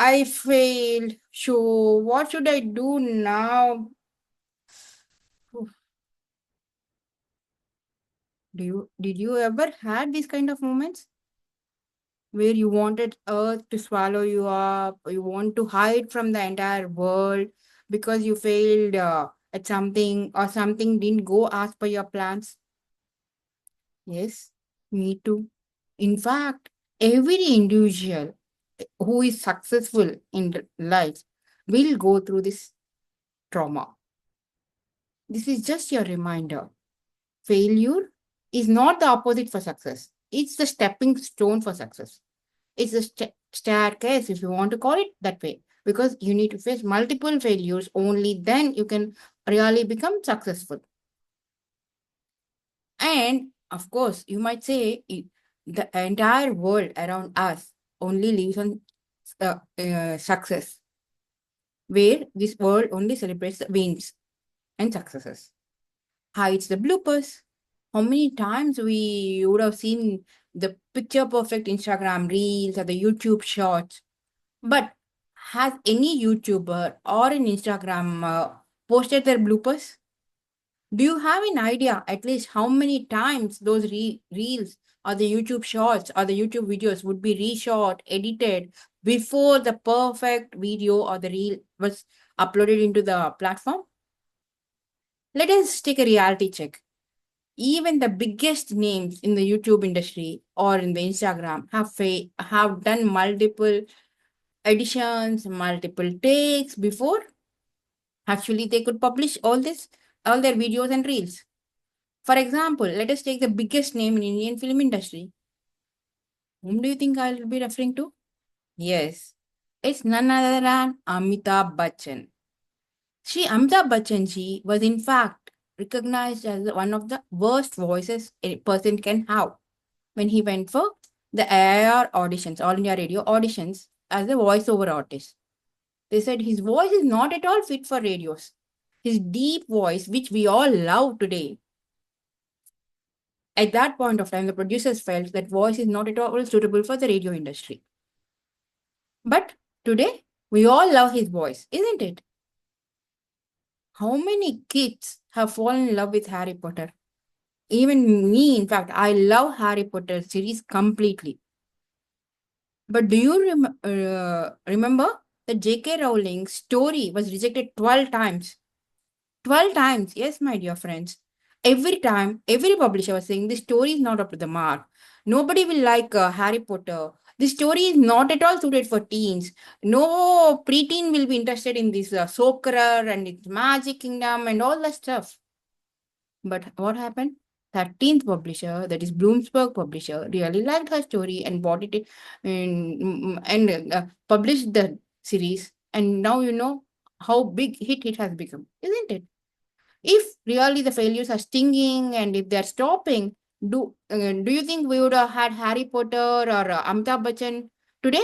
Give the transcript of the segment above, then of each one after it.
I failed. So what should I do now? Oof. Did you ever had these kind of moments where you wanted earth to swallow you up, you want to hide from the entire world because you failed at something or something didn't go as per your plans? Yes, me too. In fact, every individual who is successful in life will go through this trauma. This is just your reminder. Failure is not the opposite for success. It's the stepping stone for success. It's a staircase, if you want to call it that way, because you need to face multiple failures. Only then you can really become successful. And of course, you might say the entire world around us only lives on success, where this world only celebrates the wins and successes, hides the bloopers. How many times we would have seen the picture perfect Instagram reels or the YouTube shorts? But has any YouTuber or an Instagram posted their bloopers? Do you have an idea at least how many times those reels or the YouTube shorts or the YouTube videos would be reshot, edited before the perfect video or the reel was uploaded into the platform? Let us take a reality check. Even the biggest names in the YouTube industry or in the Instagram have done multiple editions, multiple takes before actually they could publish all their videos and reels. For example, let us take the biggest name in Indian film industry. Whom do you think I will be referring to? Yes, it's none other than Amitabh Bachchan. She Amitabh Bachchan ji was in fact recognized as one of the worst voices a person can have when he went for the AIR auditions, All India Radio auditions, as a voiceover artist. They said his voice is not at all fit for radios. His deep voice, which we all love today, at that point of time, the producers felt that voice is not at all suitable for the radio industry. But today, we all love his voice, isn't it? How many kids have fallen in love with Harry Potter? Even me, in fact, I love Harry Potter series completely. But do you remember that J.K. Rowling's story was rejected 12 times? 12 times, yes, my dear friends. Every time, every publisher was saying this story is not up to the mark. Nobody will like Harry Potter. This story is not at all suited for teens. No preteen will be interested in this Sorcerer and its Magic Kingdom and all that stuff. But what happened? 13th publisher, that is Bloomsburg publisher, really liked her story and bought it and published the series. And now you know how big hit it has become, isn't it? If really the failures are stinging and if they're stopping, do you think we would have had Harry Potter or Amitabh Bachchan today?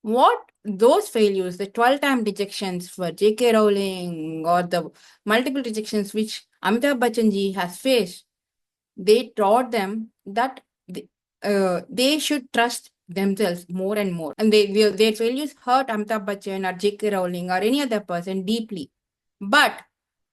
What those failures, the 12-time rejections for J.K. Rowling or the multiple rejections which Amitabh Bachchan ji has faced, they taught them that they should trust themselves more and more. And their failures hurt Amitabh Bachchan or J.K. Rowling or any other person deeply. But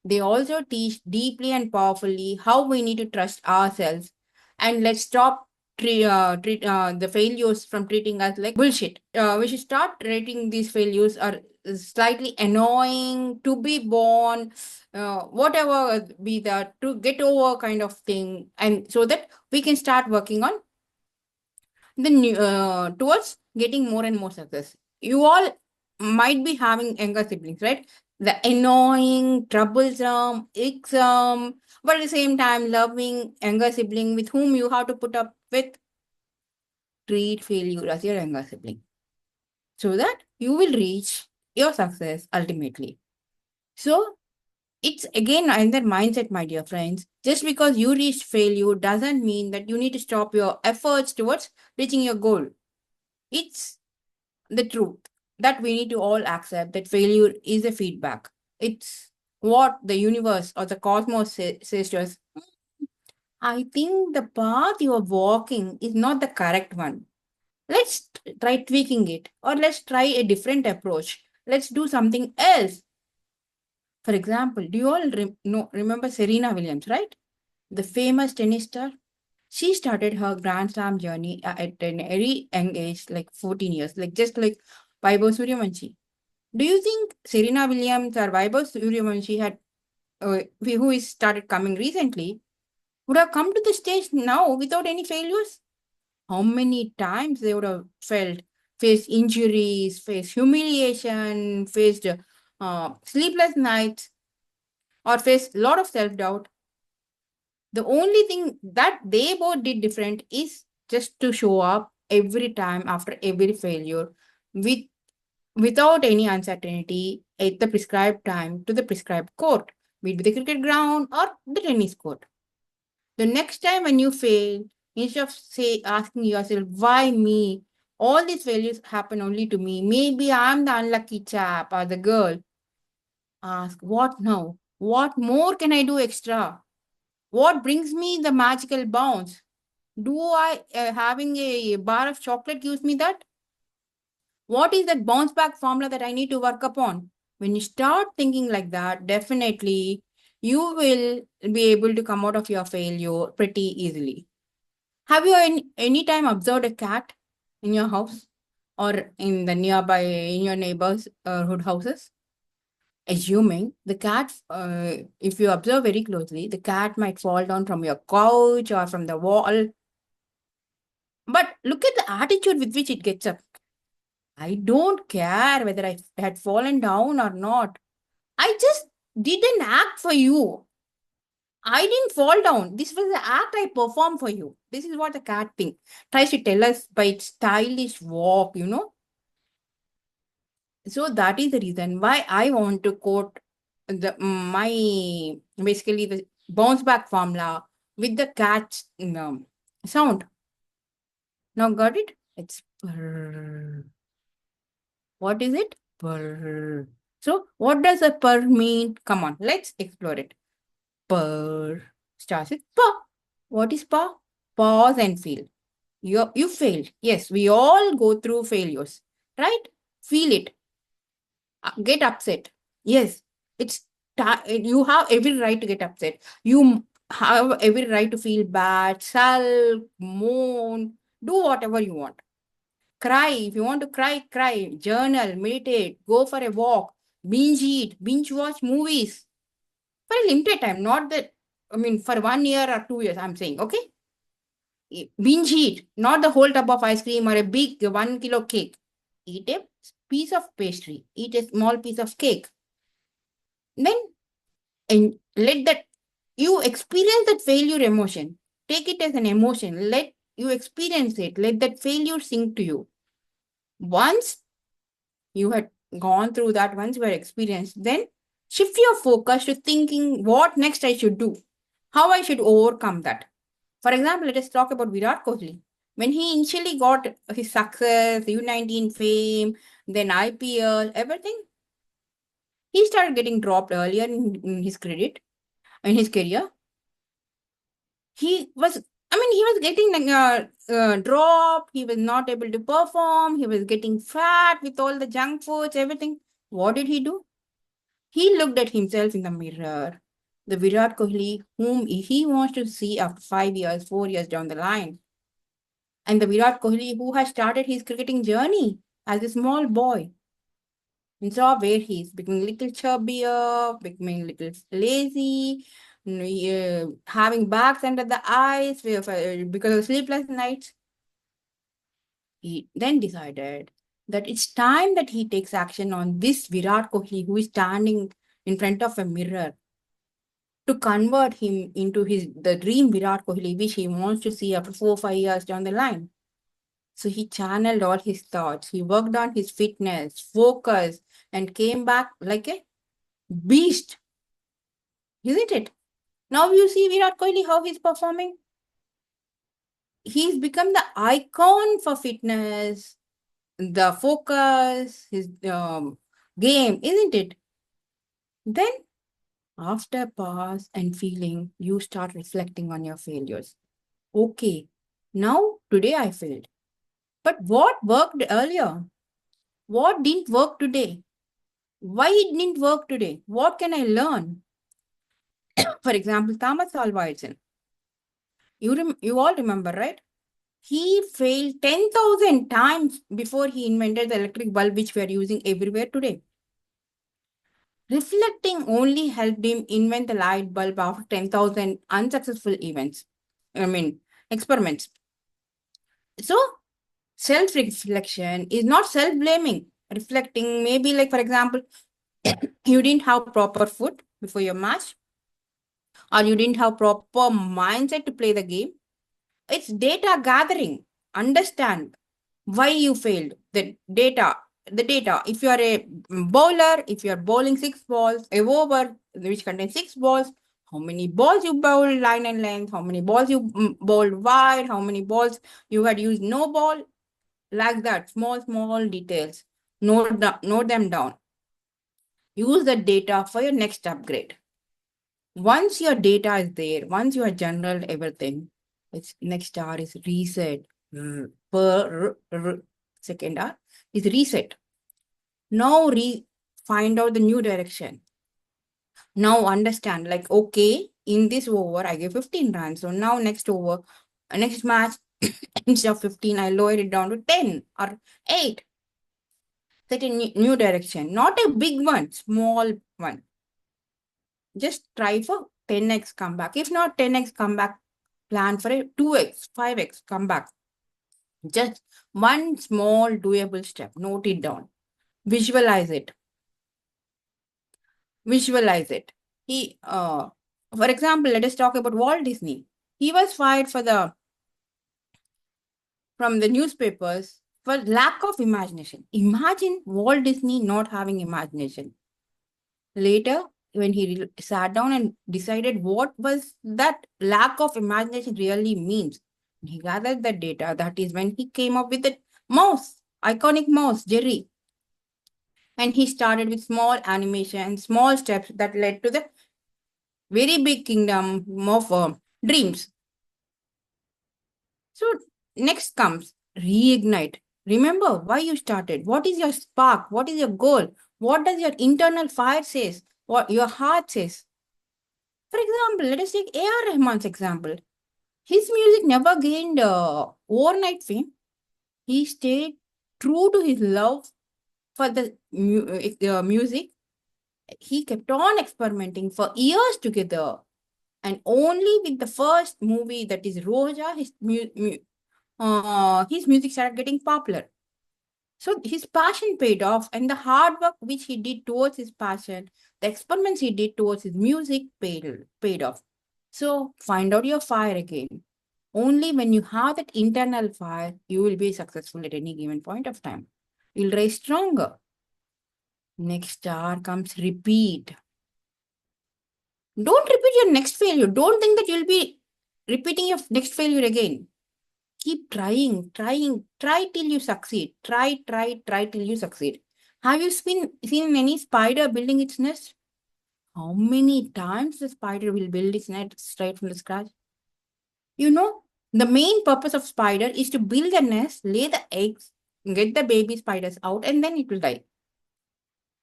they also teach deeply and powerfully how we need to trust ourselves, and let's stop treat the failures from treating us like bullshit. We should start rating these failures are slightly annoying to be born, whatever be that to get over kind of thing, and so that we can start working on the new towards getting more and more success. You all might be having younger siblings, right? The annoying, troublesome, exam, but at the same time loving younger sibling with whom you have to put up with. Treat failure as your younger sibling so that you will reach your success ultimately. So it's again another mindset, my dear friends. Just because you reached failure doesn't mean that you need to stop your efforts towards reaching your goal. It's the truth that we need to all accept that failure is a feedback. It's what the universe or the cosmos says to us. I think the path you are walking is not the correct one. Let's try tweaking it, or let's try a different approach. Let's do something else. For example, do you all remember Serena Williams, right? The famous tennis star? She started her Grand Slam journey at an very young age, like 14 years, like just like Vaibhav Suryavanshi. Do you think Serena Williams or Vaibhav Suryavanshi had, who is started coming recently, would have come to the stage now without any failures? How many times they would have faced injuries, faced humiliation, faced sleepless nights, or faced a lot of self-doubt. The only thing that they both did different is just to show up every time after every failure with without any uncertainty at the prescribed time to the prescribed court, be it the cricket ground or the tennis court. The next time when you fail, instead of asking yourself, why me? All these failures happen only to me. Maybe I'm the unlucky chap or the girl. Ask, what now? What more can I do extra? What brings me the magical bounce? Do I having a bar of chocolate gives me that? What is that bounce back formula that I need to work upon? When you start thinking like that, definitely you will be able to come out of your failure pretty easily. Have you any time observed a cat in your house or in the nearby in your neighbors' hood houses? Assuming the cat, if you observe very closely, the cat might fall down from your couch or from the wall. But look at the attitude with which it gets up. I don't care whether I had fallen down or not. I just did an act for you. I didn't fall down. This was the act I performed for you. This is what the cat thing tries to tell us by its stylish walk. So that is the reason why I want to quote my basically the bounce back formula with the cat's sound. Now got it? It's purr. What is it? Purr. So what does a purr mean? Come on, let's explore it. Purr starts with pa. What is pa? Pause and feel. You failed. Yes, we all go through failures, right? Feel it. Get upset. Yes, it's you have every right to get upset. You have every right to feel bad, sulk, moan, do whatever you want. Cry. If you want to cry, cry. Journal, meditate, go for a walk, binge eat, binge watch movies for a limited time. Not that, I mean, for 1 year or 2 years, I'm saying, okay? Binge eat, not the whole tub of ice cream or a big 1 kilo cake. Eat a piece of pastry, eat a small piece of cake. Then and let that you experience that failure emotion. Take it as an emotion. Let you experience it. Let that failure sink to you. Once you had gone through that, once you had experienced, then shift your focus to thinking what next I should do, how I should overcome that. For example, let us talk about Virat Kohli. When he initially got his success, U19 fame, then IPL, everything, he started getting dropped earlier in his career. He was, I mean, he was getting drop. He was not able to perform. He was getting fat with all the junk foods, everything. What did he do? He looked at himself in the mirror. The Virat Kohli, whom he wants to see after 5 years, 4 years down the line. And the Virat Kohli who has started his cricketing journey as a small boy. And saw where he's becoming a little chubbier, becoming a little lazy, having bags under the eyes because of sleepless nights. He then decided that it's time that he takes action on this Virat Kohli who is standing in front of a mirror to convert him into the dream Virat Kohli, which he wants to see after 4 or 5 years down the line. So he channeled all his thoughts. He worked on his fitness, focus, and came back like a beast. Isn't it? Now you see Virat Kohli, how he's performing. He's become the icon for fitness, the focus, his game, isn't it? Then, after pause and feeling, you start reflecting on your failures. Okay, now today I failed. But what worked earlier? What didn't work today? Why it didn't work today? What can I learn? For example, Thomas Alva Edison. You all remember, right? He failed 10,000 times before he invented the electric bulb, which we are using everywhere today. Reflecting only helped him invent the light bulb after 10,000 unsuccessful experiments. So, self-reflection is not self-blaming. Reflecting, maybe like, for example, you didn't have proper food before your match, or you didn't have proper mindset to play the game. It's data gathering. Understand why you failed. The data. If you are a bowler, if you are bowling 6 balls, a over which contains 6 balls, how many balls you bowled line and length, how many balls you bowled wide, how many balls you had used no ball, like that. Small details. Note them down. Use the data for your next upgrade. Once your data is there, once you have general everything, its next R is reset. Second R is reset. Now find out the new direction. Now understand, like, okay, in this over, I gave 15 runs. So now next match, instead of 15, I lowered it down to 10 or 8. Set a new direction, not a big one, small one. Just try for 10x comeback. If not 10x comeback, plan for a 2x, 5x comeback. Just one small doable step. Note it down. Visualize it. For example, let us talk about Walt Disney. He was fired from the newspapers for lack of imagination. Imagine Walt Disney not having imagination. Later, when he sat down and decided what was that lack of imagination really means, he gathered the data. That is when he came up with the iconic mouse, Jerry. And he started with small animation, small steps that led to the very big kingdom of dreams. So next comes reignite. Remember why you started. What is your spark? What is your goal? What does your internal fire says? What your heart says? For example, let us take A.R. Rahman's example. His music never gained overnight fame. He stayed true to his love for the music. He kept on experimenting for years together. And only with the first movie, that is Roja, his music started getting popular. So his passion paid off, and the hard work which he did towards his passion, the experiments he did towards his music paid off. So find out your fire again. Only when you have that internal fire, you will be successful at any given point of time. You'll rise stronger. Next star comes repeat. Don't repeat your next failure. Don't think that you'll be repeating your next failure again. Keep trying. Try till you succeed. Try till you succeed. Have you seen any spider building its nest? How many times the spider will build its nest straight from the scratch? You know, the main purpose of spider is to build a nest, lay the eggs, get the baby spiders out, and then it will die.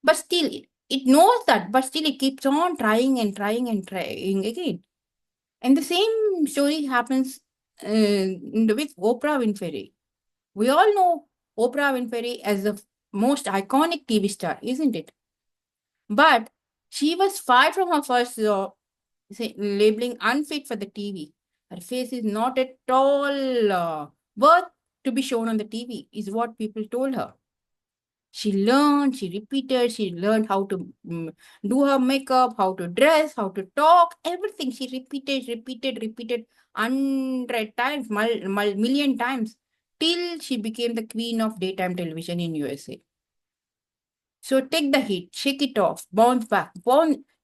But still, it knows that, but still it keeps on trying again. And the same story happens with Oprah Winfrey. We all know Oprah Winfrey as the most iconic TV star, isn't it? But she was fired from her first job, labeling unfit for the TV. Her face is not at all worth to be shown on the TV, is what people told her. She learned, she repeated, she learned how to do her makeup, how to dress, how to talk, everything. She repeated 100 times, million times, till she became the queen of daytime television in USA. So take the hit, shake it off, bounce back,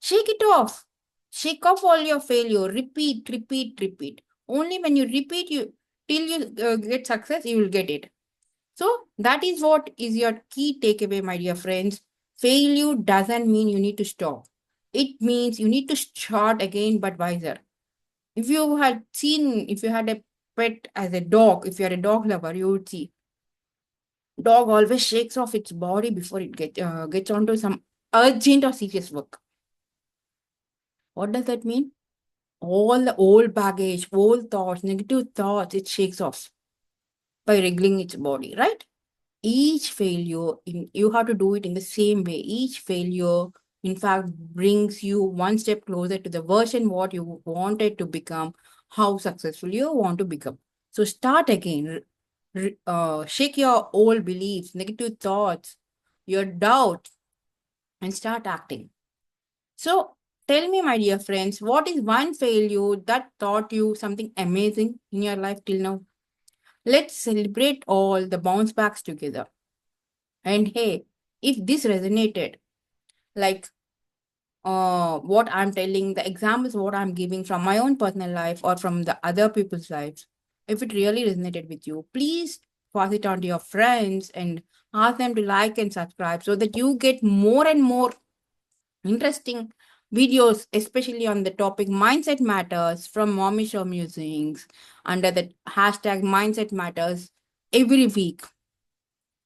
shake it off. Shake off all your failure, repeat. Only when you repeat, till you get success, you will get it. So that is what is your key takeaway, my dear friends. Failure doesn't mean you need to stop. It means you need to start again, but wiser. If you had a pet as a dog, if you're a dog lover, you would see Dog always shakes off its body before it gets onto some urgent or serious work. What does that mean? All the old baggage, old thoughts, negative thoughts, it shakes off by wriggling its body, right? Each failure, you have to do it in the same way. Each failure, in fact, brings you one step closer to the version what you wanted to become, how successful you want to become. So start again. Shake your old beliefs, negative thoughts, your doubt, and start acting. So tell me, my dear friends, what is one failure that taught you something amazing in your life till now? Let's celebrate all the bounce backs together. And hey, if this resonated, like what I'm telling, the examples what I'm giving from my own personal life or from the other people's lives, if it really resonated with you, please pass it on to your friends and ask them to like and subscribe so that you get more and more interesting videos, especially on the topic Mindset Matters from Mommy Show Musings under the hashtag Mindset Matters every week.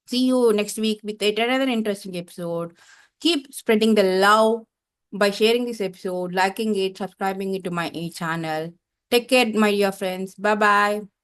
See you next week with yet another interesting episode. Keep spreading the love by sharing this episode, liking it, subscribing it to my channel. Take care, my dear friends. Bye bye.